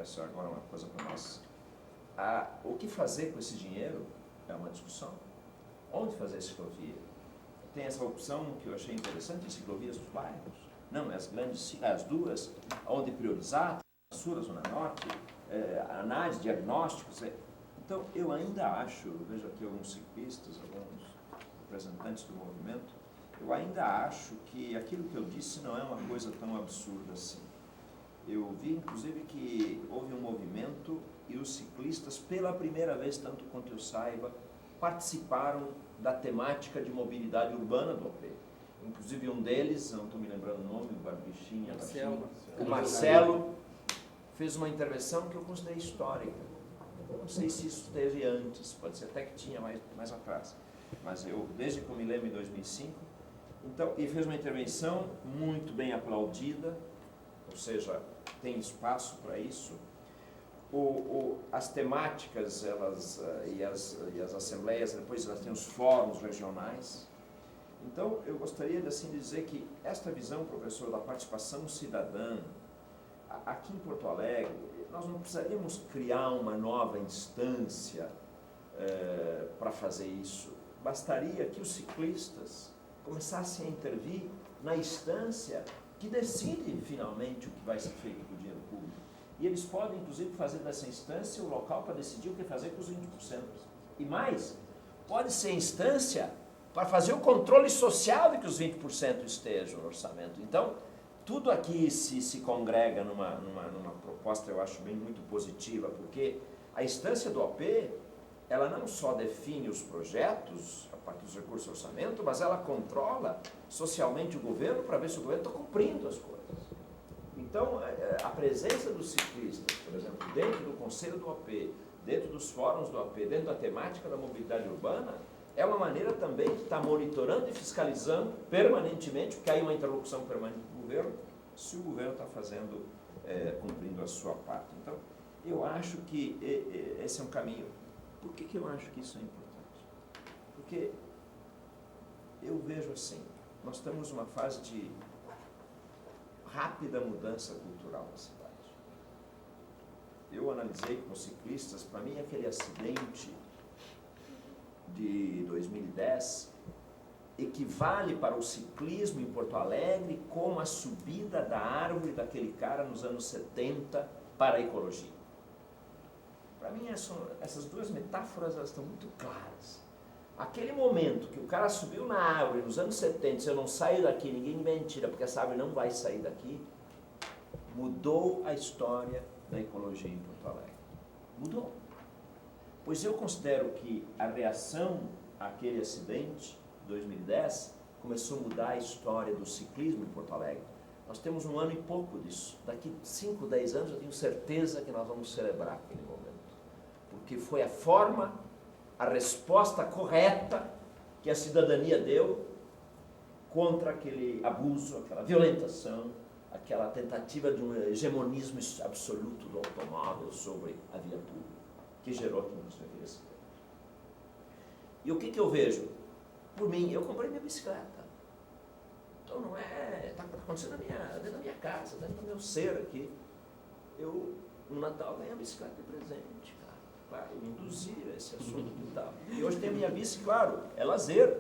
acontece agora uma coisa para nós. O que fazer com esse dinheiro é uma discussão. Onde fazer ciclovia? Tem essa opção que eu achei interessante, ciclovias dos bairros. Não, as duas, onde priorizar, Sul, Zona Norte, análise, diagnósticos. Então, eu ainda acho, vejo aqui alguns ciclistas, alguns representantes do movimento, eu ainda acho que aquilo que eu disse não é uma coisa tão absurda assim. Eu vi, inclusive, que houve um movimento e os ciclistas, pela primeira vez, tanto quanto eu saiba, participaram da temática de mobilidade urbana do OP. Inclusive um deles, não estou me lembrando o nome, o Barbichinha, o Marcelo, fez uma intervenção que eu considerei histórica. Eu não sei se isso teve antes, pode ser até que tinha mais atrás. Mas eu, desde que eu me lembro, em 2005, então, e fez uma intervenção muito bem aplaudida, ou seja, tem espaço para isso. As temáticas e as assembleias, depois elas têm os fóruns regionais. Então, eu gostaria de dizer que esta visão, professor, da participação cidadã, aqui em Porto Alegre, nós não precisaríamos criar uma nova instância para fazer isso. Bastaria que os ciclistas começassem a intervir na instância que decide finalmente o que vai ser feito com o dinheiro público. E eles podem, inclusive, fazer dessa instância o local para decidir o que fazer com os 20%. E mais, pode ser instância para fazer o controle social de que os 20% estejam no orçamento. Então, tudo aqui se congrega numa proposta, eu acho, muito positiva, porque a instância do OP, ela não só define os projetos a partir dos recursos do orçamento, mas ela controla socialmente o governo para ver se o governo está cumprindo as coisas. Então, a presença dos ciclistas, por exemplo, dentro do conselho do OP, dentro dos fóruns do OP, dentro da temática da mobilidade urbana, é uma maneira também de estar monitorando e fiscalizando permanentemente, porque há uma interlocução permanente com o governo, se o governo está fazendo, cumprindo a sua parte. Então, eu acho que esse é um caminho. Por que eu acho que isso é importante? Porque eu vejo assim, nós estamos numa fase de rápida mudança cultural na cidade. Eu analisei com os ciclistas, para mim aquele acidente de 2010 equivale para o ciclismo em Porto Alegre como a subida da árvore daquele cara nos anos 70 para a ecologia. Para mim essas duas metáforas elas estão muito claras. Aquele momento que o cara subiu na árvore nos anos 70, se eu não saio daqui, ninguém me mentira, porque essa árvore não vai sair daqui, mudou a história da ecologia em Porto Alegre. Mudou. Pois eu considero que a reação àquele acidente, 2010, começou a mudar a história do ciclismo em Porto Alegre. Nós temos um ano e pouco disso. Daqui 5, 10 anos eu tenho certeza que nós vamos celebrar aquele momento. Porque foi a forma, a resposta correta que a cidadania deu contra aquele abuso, aquela violentação, aquela tentativa de um hegemonismo absoluto do automóvel sobre a via pública, que gerou aqui no aquele acidente. E o que eu vejo? Por mim, eu comprei minha bicicleta. Então não está acontecendo dentro da minha casa, dentro do meu ser aqui. Eu, no Natal, ganhei a bicicleta de presente, cara. Claro, eu induzi esse assunto e tal. E hoje tem a minha bici, claro, é lazer.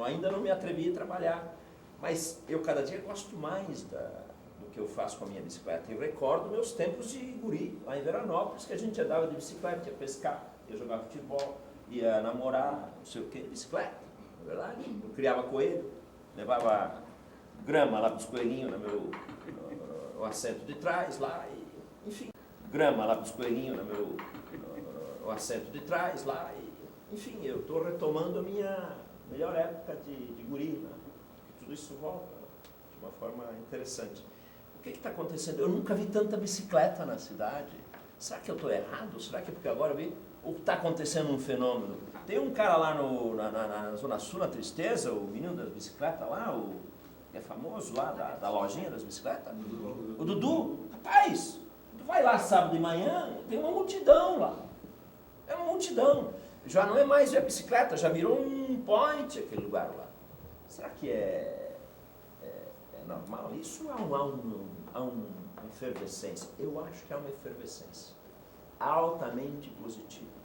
Ainda não me atrevi a trabalhar. Mas eu cada dia gosto mais do que eu faço com a minha bicicleta. Eu recordo meus tempos de guri, lá em Veranópolis, que a gente andava de bicicleta, ia pescar, ia jogar futebol, ia namorar, não sei o que, bicicleta, não é verdade? Eu criava coelho, levava grama lá para os coelhinhos no assento de trás, lá, e, enfim, grama lá para os coelhinhos no assento de trás, lá, e, enfim, eu estou retomando a minha melhor época de guri, né? Tudo isso volta de uma forma interessante. O que está acontecendo? Eu nunca vi tanta bicicleta na cidade. Será que eu estou errado? Será que é porque agora eu vi? Ou está acontecendo um fenômeno? Tem um cara lá na Zona Sul, na Tristeza, o menino das bicicletas lá, que é famoso lá, da lojinha das bicicletas. O Dudu. Rapaz, tu vai lá sábado de manhã, tem uma multidão lá. É uma multidão. Já não é mais a bicicleta, já virou um point aquele lugar lá. Será que é normal? Isso há efervescência. Eu acho que há uma efervescência altamente positiva.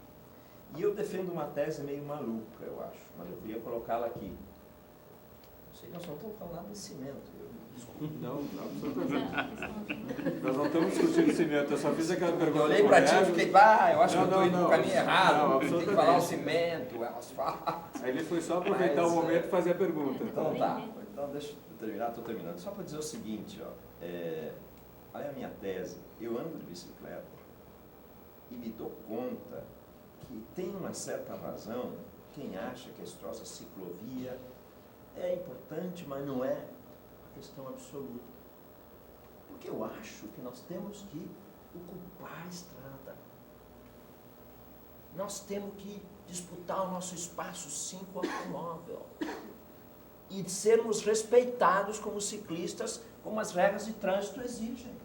E eu defendo uma tese meio maluca, eu acho, mas eu queria colocá-la aqui. Eu sei que nós não estamos falando nada de cimento. Não, absolutamente. Nós não estamos discutindo cimento, eu só fiz aquela pergunta. Eu olhei para ti e fiquei, eu acho que eu estou indo no caminho errado, tem que falar o cimento, o asfalto. Aí ele foi só aproveitar o momento e fazer a pergunta. Então tá, então deixa eu terminar, estou terminando. Só para dizer o seguinte, olha a minha tese, eu ando de bicicleta e me dou conta que tem uma certa razão quem acha que esse troço, a ciclovia, é importante, mas não é a questão absoluta. Porque eu acho que nós temos que ocupar a estrada. Nós temos que disputar o nosso espaço, sim, com o automóvel. E sermos respeitados como ciclistas, como as regras de trânsito exigem.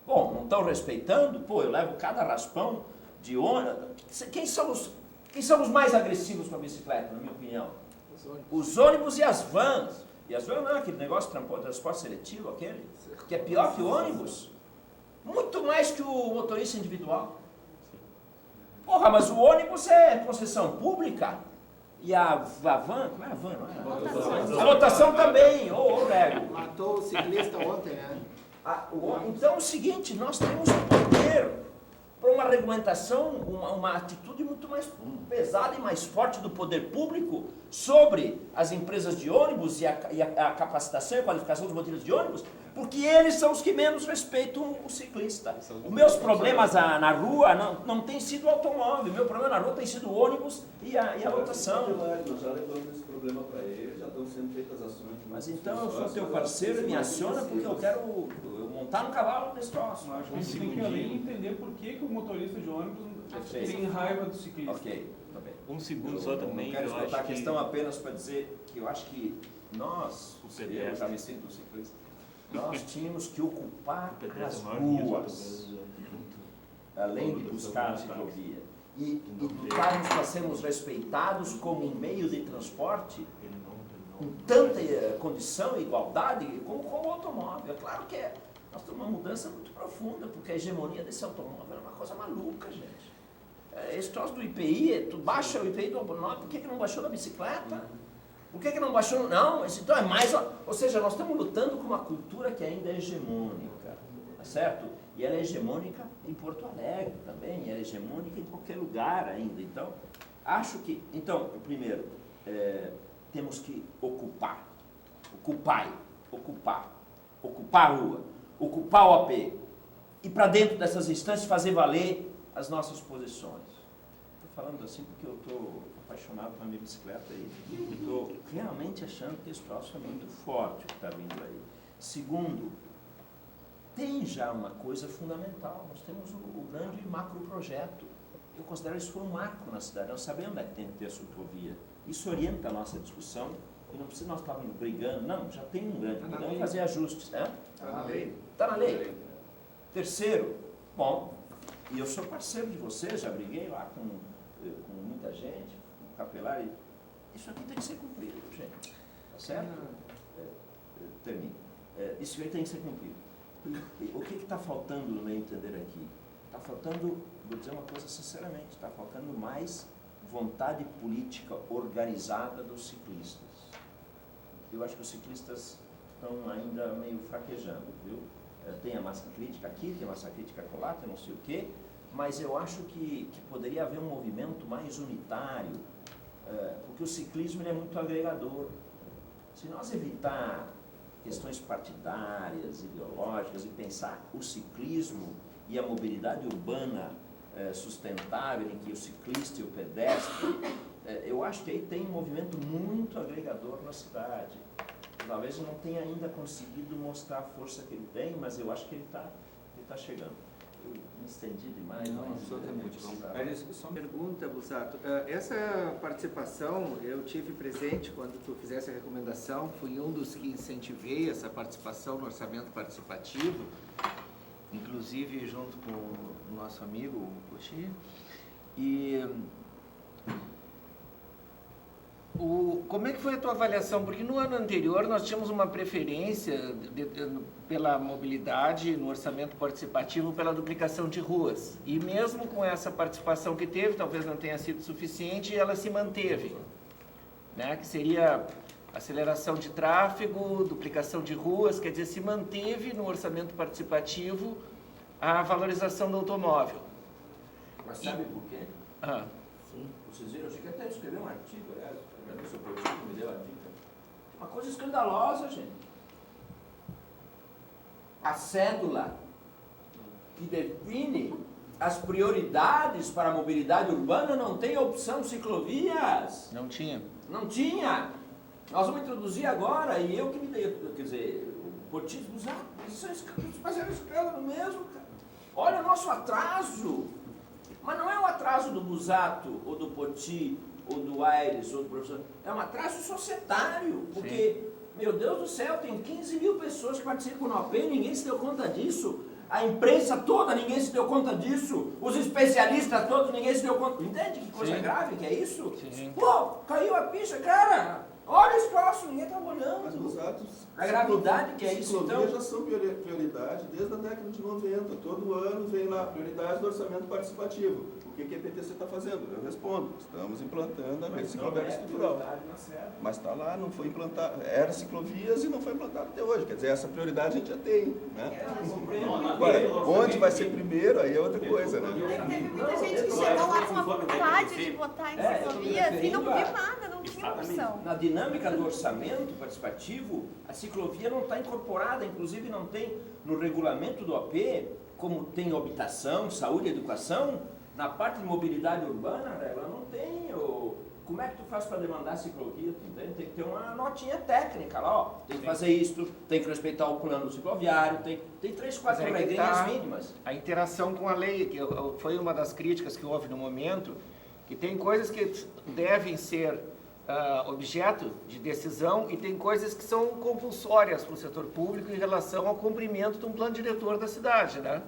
Bom, não estão respeitando? Pô, eu levo cada raspão de ônibus. Quem são os mais agressivos com a bicicleta, na minha opinião? Os ônibus e as vans. E as vans não, aquele negócio de transporte seletivo, aquele, que é pior que o ônibus. Muito mais que o motorista individual. Porra, mas o ônibus é possessão pública. E a van, como é a van, não é? A lotação também, Lego. Matou o ciclista ontem, né? Então é o seguinte, nós temos poder para uma regulamentação, uma atitude muito mais pesada e mais forte do poder público sobre as empresas de ônibus e a capacitação e a qualificação dos motoristas de ônibus, porque eles são os que menos respeitam o ciclista. Os meus problemas na rua não tem sido o automóvel, o meu problema na rua tem sido o ônibus e a lotação. Nós já levamos esse problema para eles, já estão sendo feitas ações. Mas então eu sou teu parceiro e me aciona porque eu quero montar no cavalo nesse troço. Acho que a gente tem que ali entender por que o motorista de ônibus tem raiva do ciclista. Ok, tá bem. Um segundo só também. Não quero esgotar a questão apenas para dizer que eu acho que nós, eu já me sinto ciclista, nós tínhamos que ocupar as ruas, além de buscar a ciclovia, e lutarmos para sermos respeitados como um meio de transporte com tanta condição e igualdade como o automóvel. É claro que nós temos uma mudança muito profunda, porque a hegemonia desse automóvel é uma coisa maluca, gente. Esse troço do IPI, tu baixa o IPI do automóvel, por que não baixou da bicicleta? Por que não baixou? Não, então é mais... Ou seja, nós estamos lutando com uma cultura que ainda é hegemônica, tá certo? E ela é hegemônica em Porto Alegre também, ela é hegemônica em qualquer lugar ainda. Então, acho que... Então, primeiro, temos que ocupar a rua, ocupar o AP, e para dentro dessas instâncias fazer valer as nossas posições. Estou falando assim porque eu estou apaixonado pela minha bicicleta e estou realmente achando que esse troço é muito forte que está vindo aí. Segundo, tem já uma coisa fundamental, nós temos o grande macroprojeto. Eu considero isso um marco na cidade, nós sabemos onde é que tem que ter a ciclovia. Isso orienta a nossa discussão e não precisa nós estarmos brigando, não, já tem um grande, podemos fazer ajustes, né? Está na lei. Está na lei. Terceiro, bom, e eu sou parceiro de vocês, já briguei lá com muita gente, com capelar, e isso aqui tem que ser cumprido, gente, tá certo? Termino. Isso aqui tem que ser cumprido. E o que está faltando no meu entender aqui? Está faltando, vou dizer uma coisa sinceramente, está faltando mais vontade política organizada dos ciclistas. Eu acho que os ciclistas estão ainda meio fraquejando, viu? Tem a massa crítica aqui, tem a massa crítica acolá, tem não sei o quê, mas eu acho que poderia haver um movimento mais unitário, porque o ciclismo ele é muito agregador. Se nós evitar questões partidárias, ideológicas, e pensar o ciclismo e a mobilidade urbana sustentável, em que o ciclista e o pedestre, eu acho que aí tem um movimento muito agregador na cidade. Talvez eu não tenha ainda conseguido mostrar a força que ele tem, mas eu acho que ele tá chegando. Eu me estendi demais. Não, mas absolutamente. Só uma Pergunta, Bussato. Essa participação eu tive presente quando tu fizesse a recomendação, fui um dos que incentivei essa participação no orçamento participativo, inclusive junto com o nosso amigo Puxi. E Como é que foi a tua avaliação? Porque no ano anterior nós tínhamos uma preferência pela mobilidade no orçamento participativo pela duplicação de ruas. E mesmo com essa participação que teve, talvez não tenha sido suficiente, ela se manteve, né? Que seria aceleração de tráfego, duplicação de ruas, quer dizer, se manteve no orçamento participativo a valorização do automóvel. Mas sabe por quê? Vocês viram, eu cheguei até a escrever um artigo, aliás, agradeço ao professor que me deu a dica. Uma coisa escandalosa, gente. A cédula que define as prioridades para a mobilidade urbana não tem opção ciclovias. Não tinha. Não tinha. Nós vamos introduzir agora, e eu que me dei, quer dizer, o Potismo, isso é escândalo, mas é um escândalo mesmo, cara. Olha o nosso atraso. Mas não é o atraso do Busato, ou do Poti, ou do Aires, ou do professor. É um atraso societário. Porque, meu Deus do céu, tem 15 mil pessoas que participam no OP, ninguém se deu conta disso. A imprensa toda, ninguém se deu conta disso. Os especialistas todos, ninguém se deu conta. Entende que coisa grave que é isso? Sim. Pô, caiu a ficha, cara. Olha esse troço, ninguém tá olhando. Mas os atos, A gravidade que é isso, então. ciclovias já são prioridade desde a década de 90. Todo ano vem lá, prioridade do orçamento participativo. O que a PTC está fazendo? Eu respondo, estamos implantando a rede cicloviária estrutural. Mas está lá, não foi implantado. Era ciclovias e não foi implantado até hoje. Quer dizer, essa prioridade a gente já tem. Né? Agora, onde vai ser primeiro, aí é outra coisa. Né? Teve muita gente que chegou lá com a vontade de votar em ciclovias e não viu nada, não tinha opção. Na dinâmica do orçamento participativo, a ciclovia não está incorporada, inclusive não tem no regulamento do OP, como tem habitação, saúde e educação, na parte de mobilidade urbana, ela não tem. Como é que tu faz para demandar ciclovia? Tem que ter uma notinha técnica lá, ó. Tem que fazer isso, tem que respeitar o plano cicloviário, tem 3, 4 regrinhas mínimas. A interação com a lei, que foi uma das críticas que houve no momento, que tem coisas que devem ser objeto de decisão e tem coisas que são compulsórias para o setor público em relação ao cumprimento de um plano diretor da cidade, né?